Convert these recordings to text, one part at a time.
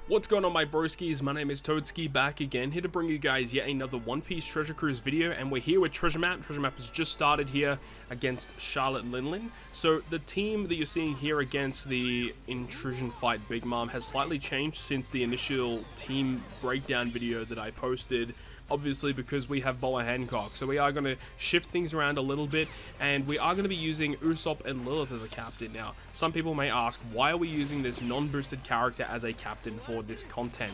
What's going on, my broskiis? My name is Toadski, back again, here to bring you guys yet another One Piece Treasure Cruise video, and we're here with Treasure Map. Treasure Map has just started here against Charlotte Linlin. So the team that you're seeing here against the Intrusion Fight Big Mom has slightly changed since the initial team breakdown video that I posted. Obviously, because we have Boa Hancock, so we are going to shift things around a little bit, and we are going to be using Usopp and Lilith as a captain. Now, some people may ask, why are we using this non-boosted character as a captain for this content?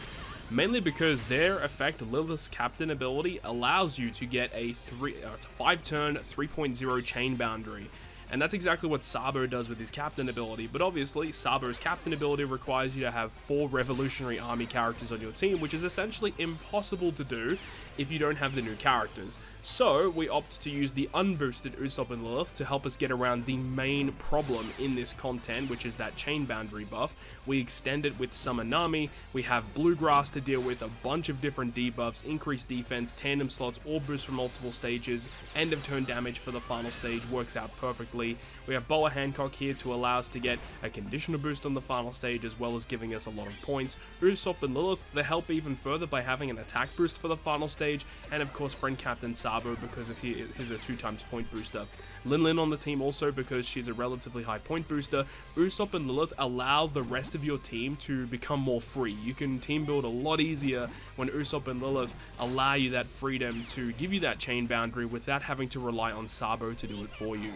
Mainly because their effect, Lilith's captain ability, allows you to get a 5-turn 3.0 chain boundary. And that's exactly what Sabo does with his captain ability, but obviously Sabo's captain ability requires you to have 4 Revolutionary Army characters on your team, which is essentially impossible to do if you don't have the new characters. So we opt to use the unboosted Usopp and Lilith to help us get around the main problem in this content, which is that chain boundary buff. We extend it with Summon Nami, we have Bluegrass to deal with a bunch of different debuffs, increased defense, tandem slots, or boost from multiple stages, end of turn damage for the final stage works out perfectly. We have Boa Hancock here to allow us to get a conditional boost on the final stage, as well as giving us a lot of points. Usopp and Lilith, they help even further by having an attack boost for the final stage, and of course friend captain Sabo because of his a 2x point booster. Linlin on the team also because she's a relatively high point booster. Usopp and Lilith allow the rest of your team to become more free. You can team build a lot easier when Usopp and Lilith allow you that freedom to give you that chain boundary without having to rely on Sabo to do it for you.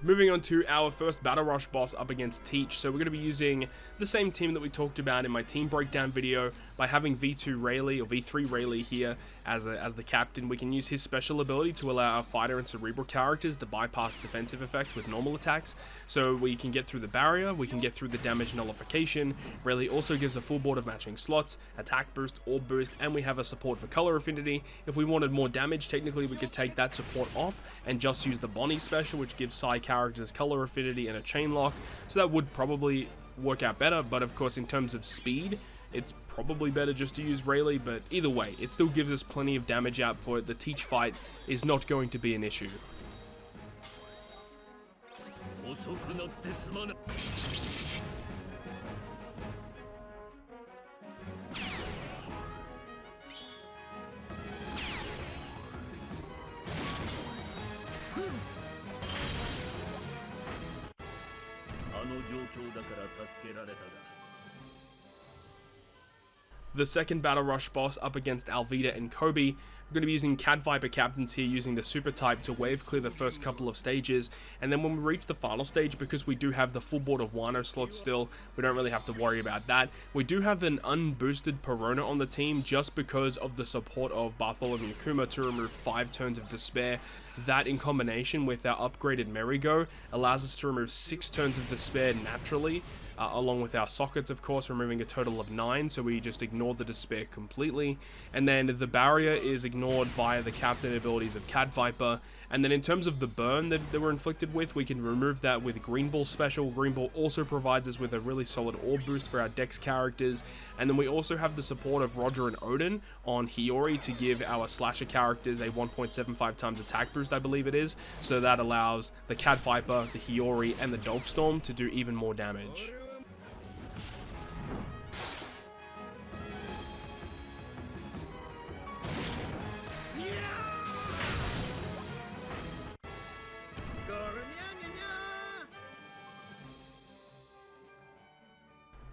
Moving on to our first Battle Rush boss up against Teach. So we're going to be using the same team that we talked about in my team breakdown video by having V2 Rayleigh or V3 Rayleigh here as the captain. We can use his special ability to allow our fighter and cerebral characters to bypass defensive effects with normal attacks. So we can get through the barrier, we can get through the damage nullification. Rayleigh also gives a full board of matching slots, attack boost, orb boost, and we have a support for color affinity. If we wanted more damage, technically we could take that support off and just use the Bonnie special, which gives Psy characters color affinity and a chain lock, so that would probably work out better. But of course, in terms of speed, it's probably better just to use Rayleigh, but either way, it still gives us plenty of damage output. The Teach fight is not going to be an issue. The second Battle Rush boss up against Alvida and Kobe. We're going to be using Cat Viper captains here, using the super type to wave clear the first couple of stages, and then when we reach the final stage, because we do have the full board of Wano slots still, we don't really have to worry about that. We do have an unboosted Perona on the team just because of the support of Bartholomew Kuma to remove 5 turns of despair. That, in combination with our upgraded Merry-Go, allows us to remove 6 turns of despair naturally, along with our sockets, of course, removing a total of 9, so we just ignore the despair completely. And then the barrier is ignored via the captain abilities of Cat Viper. And then in terms of the burn that we're inflicted with, we can remove that with Green Ball special. Green Ball also provides us with a really solid orb boost for our Dex characters. And then we also have the support of Roger and Odin on Hiyori to give our slasher characters a 1.75 times attack boost, I believe it is. So that allows the Cat Viper, the Hiyori, and the Dogstorm to do even more damage.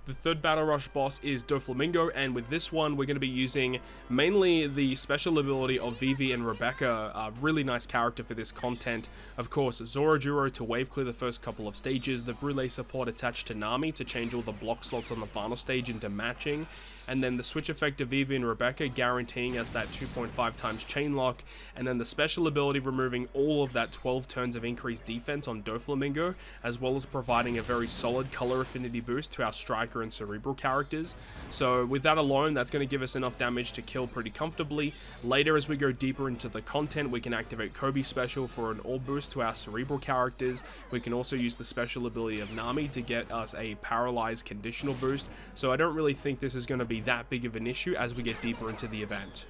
The third Battle Rush boss is Dooflamingo, and with this one we're going to be using mainly the special ability of Vivi and Rebecca, a really nice character for this content. Of course, Zorojuro to wave clear the first couple of stages, the Brule support attached to Nami to change all the block slots on the final stage into matching, and then the switch effect of Vivi and Rebecca guaranteeing us that 2.5 times chain lock, and then the special ability removing all of that 12 turns of increased defense on Dooflamingo, as well as providing a very solid color affinity boost to our striker Striker and Cerebral characters. So with that alone, that's going to give us enough damage to kill pretty comfortably. Later, as we go deeper into the content, we can activate Kobe special for an orb boost to our Cerebral characters. We can also use the special ability of Nami to get us a paralyzed conditional boost. So I don't really think this is going to be that big of an issue as we get deeper into the event.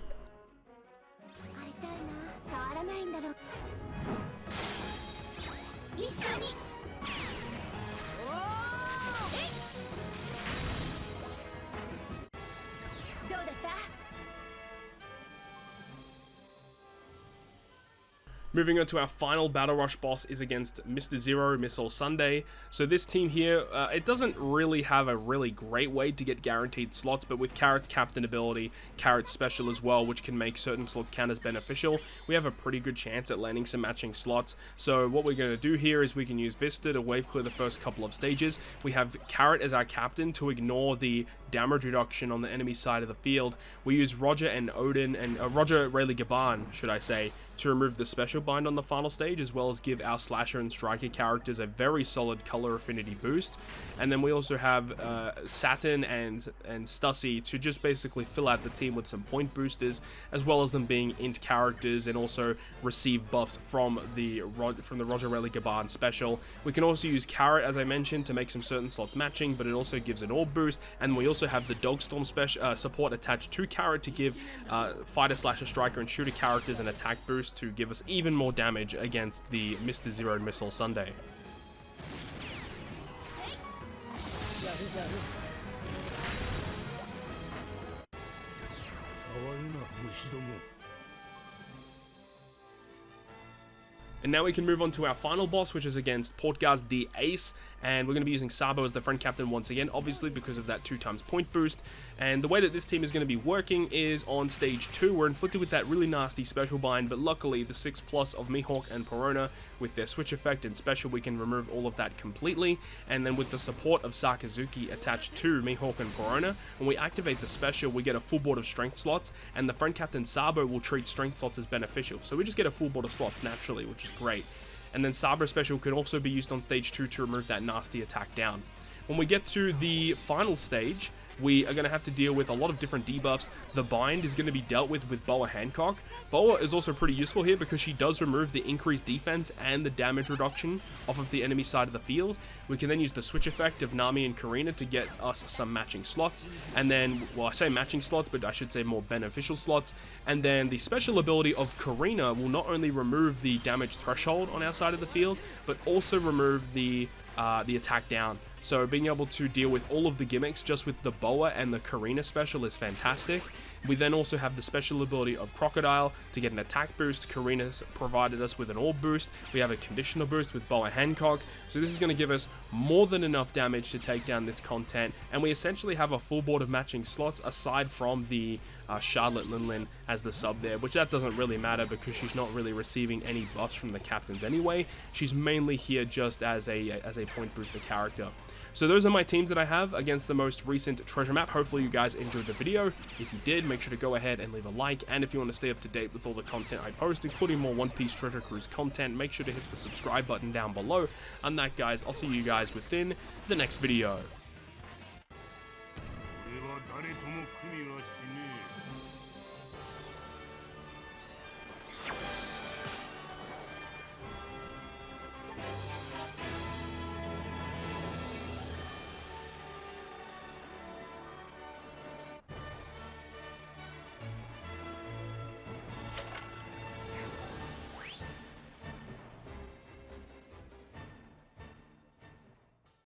Moving on to our final Battle Rush boss is against Mr. Zero, Missile Sunday. So this team here, it doesn't really have a really great way to get guaranteed slots, but with Carrot's Captain ability, Carrot's Special as well, which can make certain slots count as beneficial, we have a pretty good chance at landing some matching slots. So what we're going to do here is we can use Vista to wave clear the first couple of stages. We have Carrot as our captain to ignore the damage reduction on the enemy side of the field. We use Roger and Odin, and Roger Rayleigh Gaban, should I say, to remove the special bind on the final stage, as well as give our Slasher and Striker characters a very solid color affinity boost. And then we also have Saturn and Stussy to just basically fill out the team with some point boosters, as well as them being int characters and also receive buffs from the Roger Rayleigh Gaban special. We can also use Carrot, as I mentioned, to make some certain slots matching, but it also gives an orb boost. And we also have the Dogstorm special support attached to Carrot to give Fighter, Slasher, Striker, and Shooter characters an attack boost to give us even more damage against the Mr. Zero Missile Sunday. And now we can move on to our final boss, which is against Portgaz The Ace, and we're going to be using Sabo as the friend captain once again, obviously because of that 2x point boost. And the way that this team is going to be working is on stage 2, we're inflicted with that really nasty special bind, but luckily the 6+ of Mihawk and Perona, with their switch effect and special, we can remove all of that completely. And then with the support of Sakazuki attached to Mihawk and Perona, when we activate the special, we get a full board of strength slots, and the friend captain Sabo will treat strength slots as beneficial. So we just get a full board of slots naturally, which is great. And then Saber special can also be used on stage 2 to remove that nasty attack down. When we get to the final stage, we are going to have to deal with a lot of different debuffs. The bind is going to be dealt with Boa Hancock. Boa is also pretty useful here because she does remove the increased defense and the damage reduction off of the enemy side of the field. We can then use the switch effect of Nami and Karina to get us some matching slots. And then, well, I say matching slots, but I should say more beneficial slots. And then the special ability of Karina will not only remove the damage threshold on our side of the field, but also remove the attack down. So being able to deal with all of the gimmicks just with the Boa and the Karina special is fantastic. We then also have the special ability of Crocodile to get an attack boost. Karina's provided us with an orb boost. We have a conditional boost with Boa Hancock. So this is going to give us more than enough damage to take down this content. And we essentially have a full board of matching slots aside from the Charlotte Linlin as the sub there, which that doesn't really matter because she's not really receiving any buffs from the captains anyway. She's mainly here just as a point booster character. So those are my teams that I have against the most recent treasure map. Hopefully you guys enjoyed the video. If you did, make sure to go ahead and leave a like. And if you want to stay up to date with all the content I post, including more One Piece Treasure Cruise content, make sure to hit the subscribe button down below. And that, guys, I'll see you guys within the next video.